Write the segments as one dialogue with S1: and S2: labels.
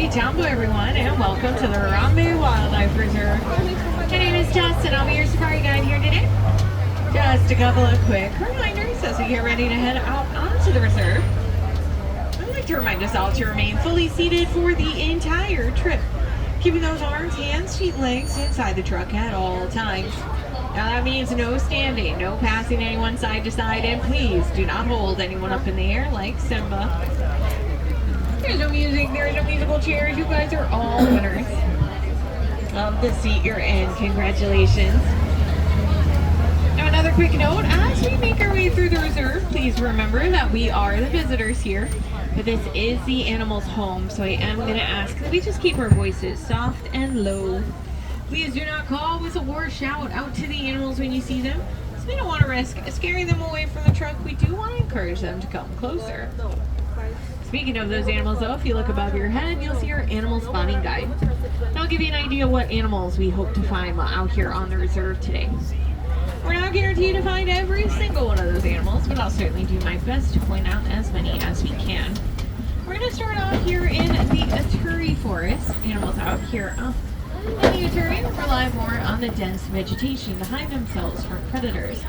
S1: Hey, Jumbo everyone, and welcome to the Harambe Wildlife Reserve. My name is Tess, and I'll be your safari guide here today. Just a couple of quick reminders as we get ready to head out onto the reserve. I'd like to remind us all to remain fully seated for the entire trip, keeping those arms, hands, feet, and legs inside the truck at all times. Now that means no standing, no passing anyone side to side, and please do not hold anyone up in the air like Simba. There's no music, there's no musical chairs. You guys are all winners of the seat you're in. Congratulations. Now another quick note, as we make our way through the reserve, please remember that we are the visitors here, but this is the animals' home, so I am going to ask that we just keep our voices soft and low. Please do not call, whistle, or shout out to the animals when you see them, so we don't want to risk scaring them away from the truck. We do want to encourage them to come closer. Speaking of those animals though, if you look above your head, you'll see our animal spotting guide. And I'll give you an idea what animals we hope to find while out here on the reserve today. We're not guaranteed to find every single one of those animals, but I'll certainly do my best to point out as many as we can. We're going to start off here in the Ituri Forest. Animals out here in the Ituri rely more on the dense vegetation to hide themselves from predators.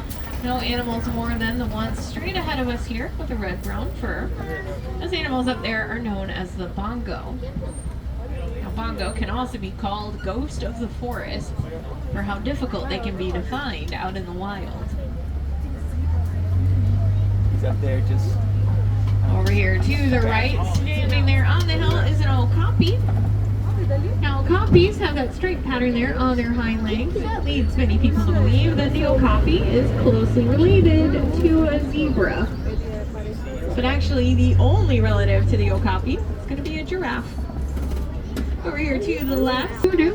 S1: No animals more than the ones straight ahead of us here with a red-brown fur. Those animals up there are known as the bongo. Now, bongo can also be called ghost of the forest for how difficult they can be to find out in the wild.
S2: He's up there just...
S1: Over here to the right, standing there on the hill, is an okapi. Now, okapis have that straight pattern there on their hind legs. That leads many people to believe that the okapi is closely related to a zebra. But actually, the only relative to the okapi is going to be a giraffe. Over here to the left, kudu.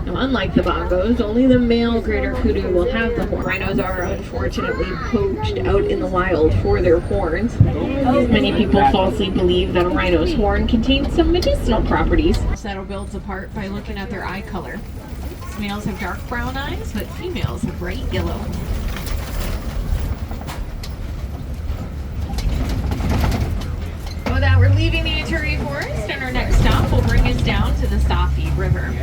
S1: Now, unlike the bongos, only the male greater kudu will have the horn. Rhinos are unfortunately poached out in the wild for their horns. Many people falsely believe that a rhino's horn contains some medicinal properties. Saddle builds apart by looking at their eye color. Males have dark brown eyes, but females have bright yellow. With that, we're leaving the Ituri Forest, and our next stop will bring us down to the Safi River.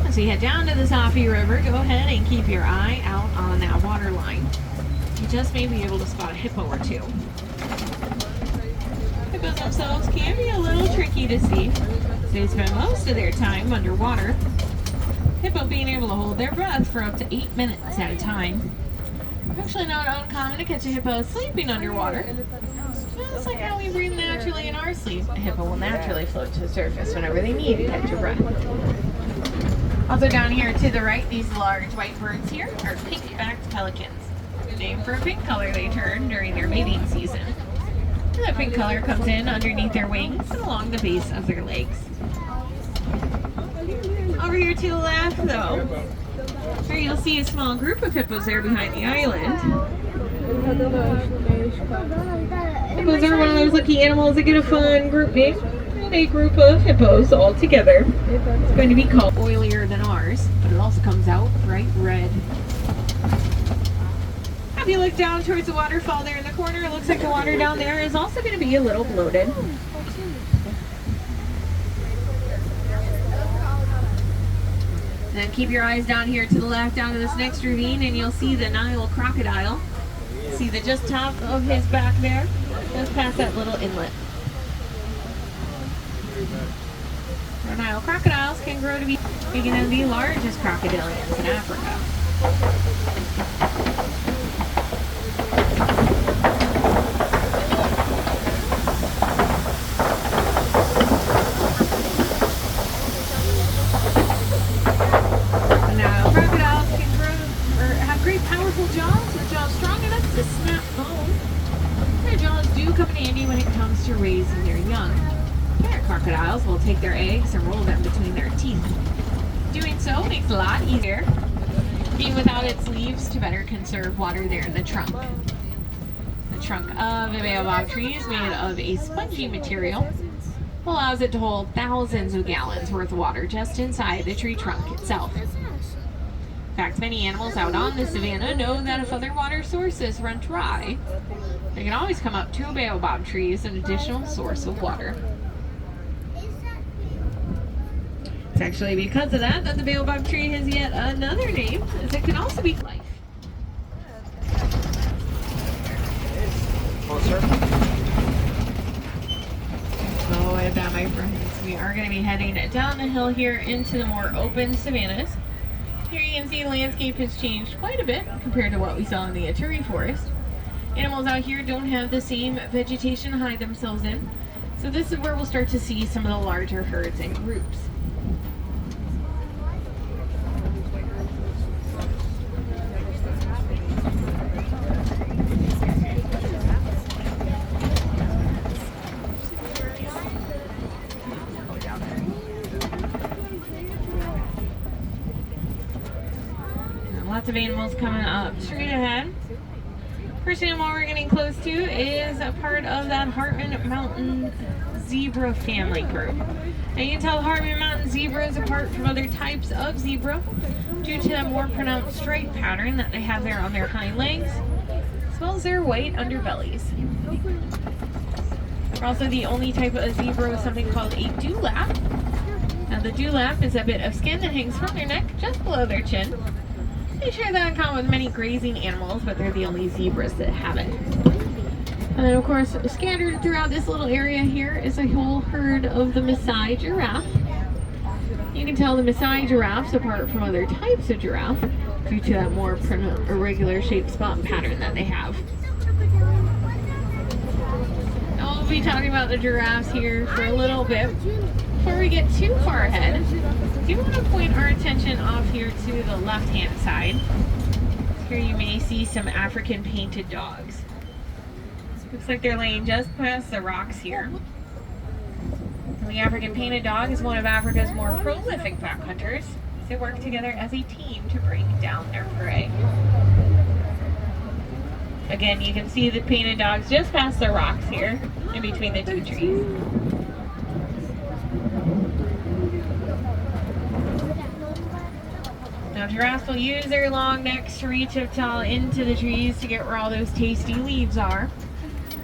S1: As we head down to the Safi River, go ahead and keep your eye out on that water line. You just may be able to spot a hippo or two. Hippos themselves can be a little tricky to see. They spend most of their time underwater. Hippo being able to hold their breath for up to 8 minutes at a time. Actually not uncommon to catch a hippo sleeping underwater. Just like how we breathe naturally in our sleep, a hippo will naturally float to the surface whenever they need to catch a breath. Also down here to the right, these large white birds here are pink-backed pelicans. Named for a pink color they turn during their mating season. And that pink color comes in underneath their wings and along the base of their legs. Over here to the left though, here you'll see a small group of hippos there behind the island. Hippos are one of those lucky animals that get a fun group name. A group of hippos all together. It's going to be called oilier than ours, but it also comes out bright red. If you look down towards the waterfall there in the corner, it looks like the water down there is also going to be a little bloated. Then keep your eyes down here to the left, down to this next ravine, and you'll see the Nile crocodile. See the just top of his back there, just past that little inlet. Nile crocodiles can grow to be one of the largest crocodilians in Africa. The Nile crocodiles can grow or have great powerful jaws, with jaws strong enough to snap bone. Their jaws do come in handy when it comes to raising their young. Parent crocodiles will take their eggs and roll them between their teeth. Doing so makes it a lot easier, being without its leaves to better conserve water there in the trunk. The trunk of a baobab tree is made of a spongy material, allows it to hold thousands of gallons worth of water just inside the tree trunk itself. In fact, many animals out on the savanna know that if other water sources run dry, they can always come up to a baobab tree as an additional source of water. It's actually because of that that the baobab tree has yet another name, as it can also be life.
S2: Full circle.
S1: So with that, my friends, we are going to be heading down the hill here into the more open savannas. Here you can see the landscape has changed quite a bit compared to what we saw in the Aturi forest. Animals out here don't have the same vegetation to hide themselves in, so this is where we'll start to see some of the larger herds and groups. Lots of animals coming up straight ahead. First animal we're getting close to is a part of that Hartman Mountain zebra family group. Now you can tell Hartman Mountain zebra is apart from other types of zebra due to the more pronounced stripe pattern that they have there on their hind legs, as well as their white underbellies. They're also the only type of zebra with something called a dewlap. Now the dewlap is a bit of skin that hangs from their neck just below their chin. They share that in common with many grazing animals, but they're the only zebras that have it. And then, of course, scattered throughout this little area here is a whole herd of the Maasai giraffe. You can tell the Maasai giraffes apart from other types of giraffe due to that more irregular shaped spot pattern that they have. Now we'll be talking about the giraffes here for a little bit. Before we get too far ahead, I do want to point our attention off here to the left-hand side. Here you may see some African painted dogs. Looks like they're laying just past the rocks here. And the African painted dog is one of Africa's more prolific pack hunters. They work together as a team to bring down their prey. Again, you can see the painted dogs just past the rocks here, in between the two trees. Now giraffes will use their long necks to reach up tall into the trees to get where all those tasty leaves are.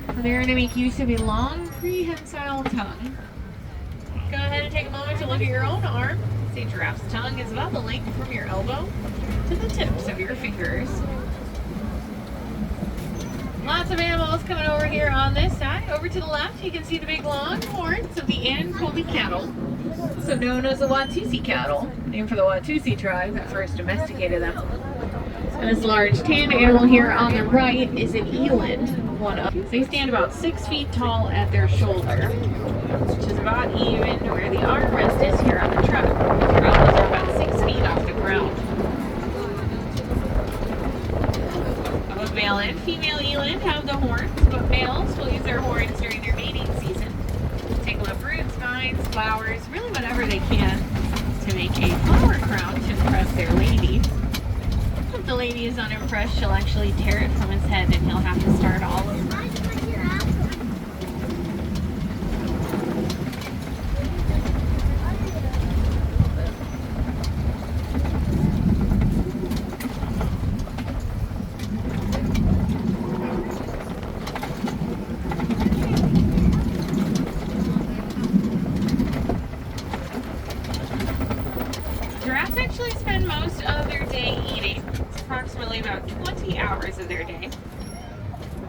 S1: And they're going to make use of a long prehensile tongue. Go ahead and take a moment to look at your own arm. See, giraffe's tongue is about the length from your elbow to the tips of your fingers. Lots of animals coming over here on this side. Over to the left, you can see the big long horns of the Ankole cattle, also known as the Watusi cattle, named for the Watusi tribe that first domesticated them. And this large tanned animal here on the right is an eland. They stand about 6 feet tall at their shoulder, which is about even to where the armrest is here on the truck. Their elbows are about 6 feet off the ground. Both male and female eland have the horns, but males will use their horns during their mating season. Take up roots, vines, flowers, really whatever they can to make a flower crown to impress their lady. If the lady is unimpressed, she'll actually tear it from his head and he'll have to start all over. Giraffes actually spend most of their day eating. It's approximately about 20 hours of their day.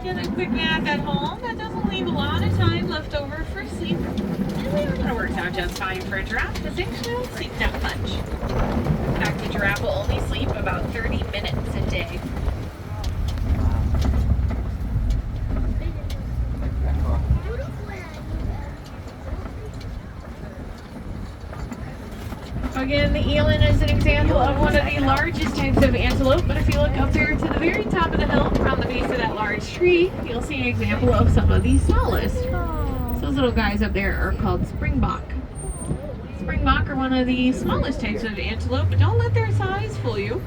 S1: Doing a quick math at home, that doesn't leave a lot of time left over for sleep. And that works out just fine for a giraffe because they actually don't sleep that much. In fact, a giraffe will only sleep about 30 minutes a day. Again, the eland is an example of one of the largest types of antelope, but if you look up there to the very top of the hill, around the base of that large tree, you'll see an example of some of the smallest. So those little guys up there are called springbok. Springbok are one of the smallest types of antelope, but don't let their size fool you.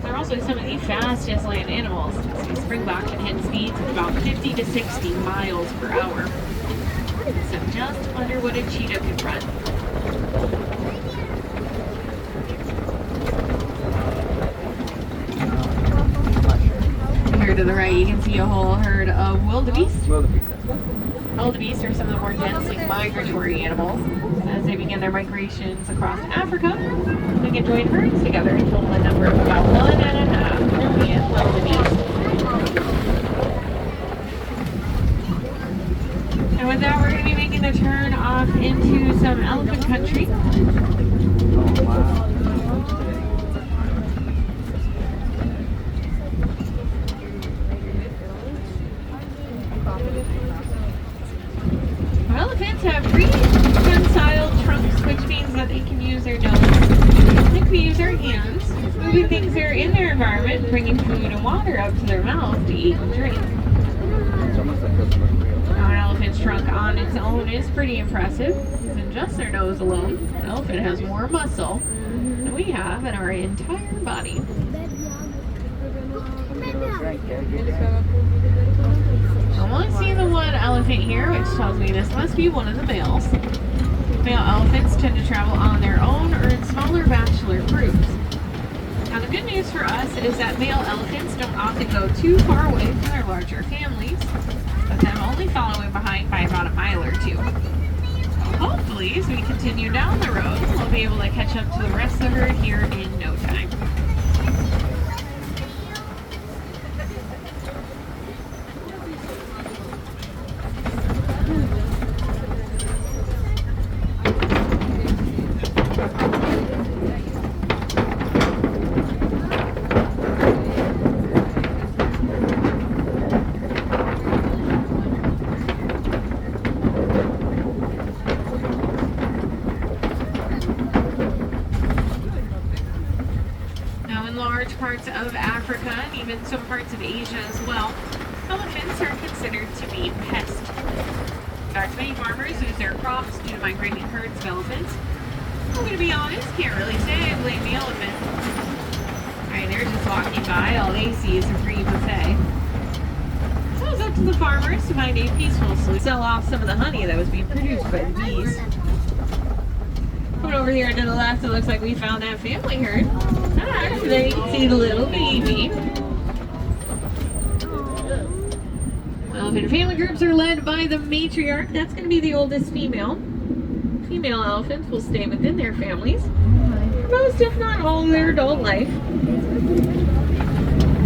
S1: They're also some of the fastest land animals. So springbok can hit speeds of about 50 to 60 miles per hour. So just under what a cheetah could run. Here to the right, you can see a whole herd of wildebeest. Wildebeest are some of the more densely migratory animals. As they begin their migrations across Africa, they can join herds together and total a number of about 1.5 million wildebeest. And with that, we're going to be making the turn off into some elephant country.
S2: Oh, wow.
S1: Elephants have prehensile trunks, which means that they can use their nose. They can use their hands, moving things that are in their environment, bringing food and water up to their mouth to eat and drink. Now, an elephant's trunk on its own is pretty impressive. Isn't just their nose alone. An elephant has more muscle than we have in our entire body. I'm only seeing the one elephant here, which tells me this must be one of the males. Male elephants tend to travel on their own or in smaller bachelor groups. Now the good news for us is that male elephants don't often go too far away from their larger families, with them only following behind by about a mile or two. So hopefully, as we continue down the road, we'll be able to catch up to the rest of the herd here in no time. Parts of Africa and even some parts of Asia as well, elephants are considered to be pests. In fact, many farmers lose their crops due to migrating herds of elephants. I'm going to be honest, can't really say I blame the elephant. Alright, they're just walking by, all they see is a free buffet. So it's up to the farmers to find a peaceful solution, sell off some of the honey that was being produced by the bees. Coming over here to the left, it looks like we found that family herd. There you can see the little baby. Elephant family groups are led by the matriarch. That's going to be the oldest female. Female elephants will stay within their families for most, if not all, of their adult life.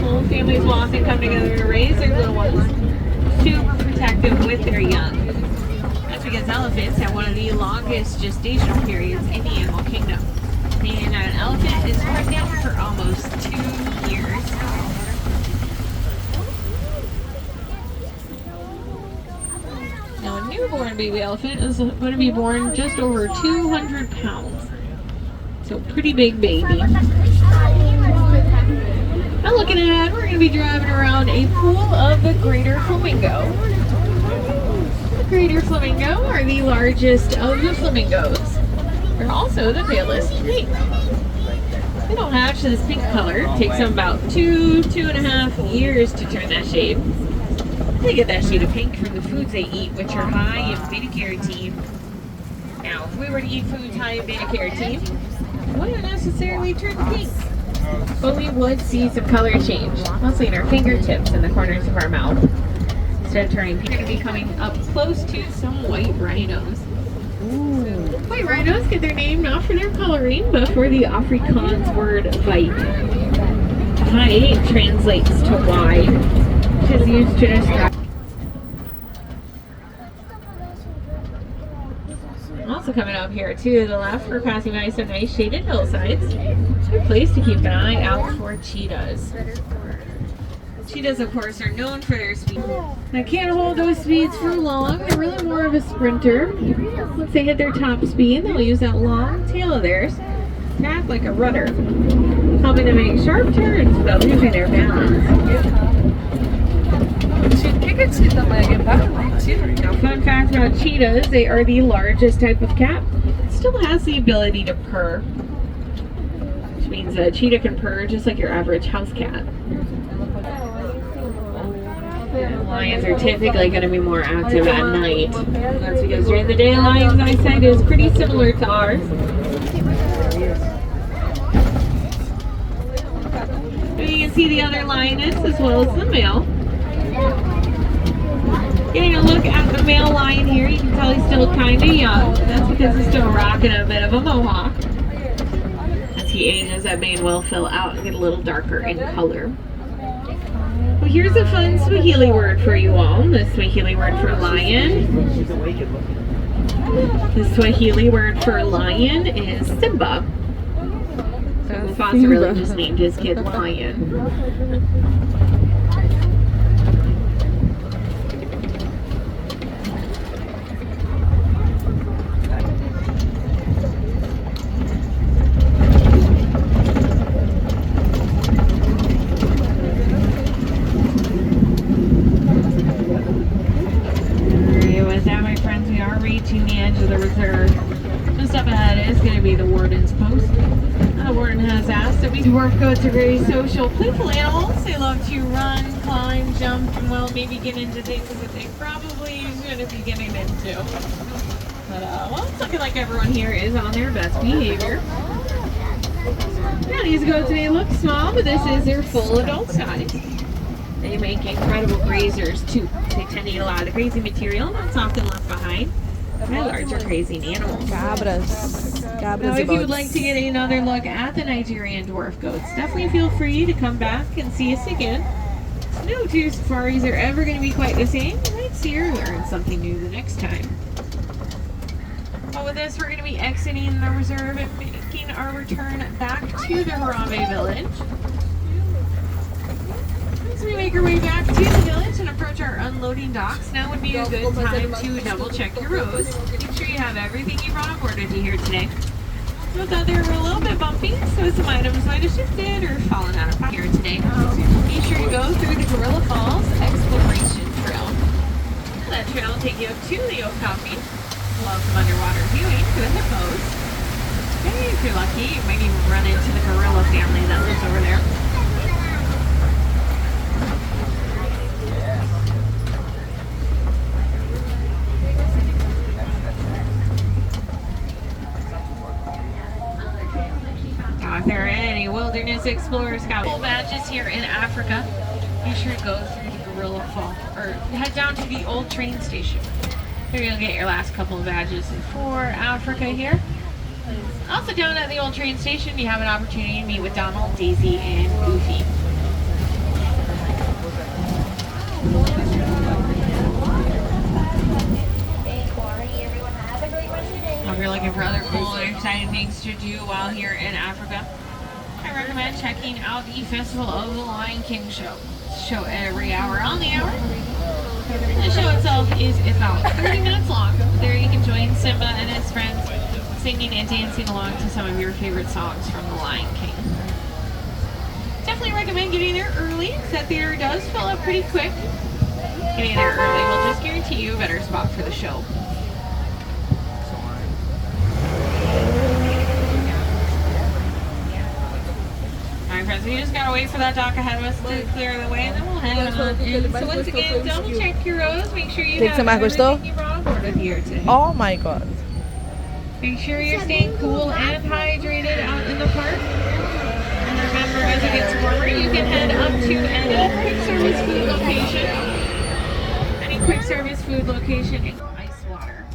S1: Whole families will often come together to raise their little ones, super protective with their young. That's because elephants have one of the longest gestational periods in the animal kingdom. And an elephant is pregnant for almost 2 years. Now, a newborn baby elephant is going to be born just over 200 pounds. So, pretty big baby. Now, looking ahead, we're going to be driving around a pool of the greater flamingo. The greater flamingo are the largest of the flamingos. They're also the palest pink. They don't hatch to this pink color. It takes them about 2.5 years to turn that shade. They get that shade of pink from the foods they eat, which are high in beta-carotene. Now, if we were to eat foods high in beta-carotene, it wouldn't necessarily turn pink. But we would see some color change, mostly in our fingertips and the corners of our mouth. Instead of turning pink, we're going to be coming up close to some white rhinos. White rhinos get their name not for their coloring, but for the Afrikaans word "white." "White" translates to wide, which is used to describe. Also coming up here to the left, we're passing by some nice shaded hillsides. It's a good place to keep an eye out for cheetahs. Cheetahs, of course, are known for their speed. They can't hold those speeds for long. They're really more of a sprinter. Once they hit their top speed, they'll use that long tail of theirs to act like a rudder, helping them make sharp turns without losing their balance. Now, fun fact about cheetahs, they are the largest type of cat. It still has the ability to purr, which means a cheetah can purr just like your average house cat. Lions are typically going to be more active at night. That's because during the day, lions' eyesight is pretty similar to ours. And you can see the other lioness as well as the male. Getting a look at the male lion here. You can tell he's still kind of young. That's because he's still rocking a bit of a mohawk. As he ages, that mane will fill out and get a little darker in color. Well, here's a fun Swahili word for you all. The Swahili word for lion.
S2: She's awake and looking.
S1: The Swahili word for lion is Simba. So Mufasa really just named his kid Lion. With that, my friends, we are reaching the edge of the reserve. Just up ahead is going to be the warden's post. The warden has asked that we dwarf goats are very social, playful animals. They love to run, climb, jump, and well, maybe get into things that they probably shouldn't be getting into. But well, it's looking like everyone here is on their best behavior. Now these goats may look small, but this is their full adult size. They make incredible grazers too. They tend to eat a lot of the grazing material that's often left behind by larger grazing animals.
S3: Cabras.
S1: Now, if you would like to get another look at the Nigerian dwarf goats, definitely feel free to come back and see us again. No two safaris are ever going to be quite the same. You might see or learn something new the next time. Well, with this, we're going to be exiting the reserve and making our return back to the Harambe village. As we make our way back to the village and approach our unloading docks, now would be a good time to double check your rows. Make sure you have everything you brought aboard with you here today. I thought they were a little bit bumpy, so some items might have shifted or fallen out of pocket here today. Be sure to go through the Gorilla Falls Exploration Trail. That trail will take you up to the Okapi. Allow some underwater viewing for the hippos. Hey, if you're lucky, you might even run into the gorilla family that lives over there. Now, if there are any wilderness explorers got full badges here in Africa, be sure to go through the Gorilla Fall or head down to the old train station. Here you'll get your last couple of badges for Africa here. Also down at the old train station, you have an opportunity to meet with Donald, Daisy, and Goofy. If you're looking for other cool and exciting things to do while here in Africa, I recommend checking out the Festival of the Lion King show. Show every hour on the hour. The show itself is about 30 minutes long. There you can join Simba and his friends singing and dancing along to some of your favorite songs from The Lion King. Definitely recommend getting there early, because that theater does fill up pretty quick. Getting there early will just guarantee you a better spot for the show. Alright friends, we just gotta wait for that dock ahead of us to clear the way, and then we'll head on in. So once again, double check your rows, make sure you have everything you brought aboard with you today.
S3: Oh my god.
S1: Make sure you're staying cool and hydrated out in the park. And remember, as it gets warmer, you can head up to any quick service food location. Any quick service food location and ice water.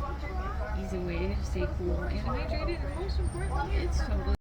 S1: Easy way to stay cool and hydrated, and most importantly, it's totally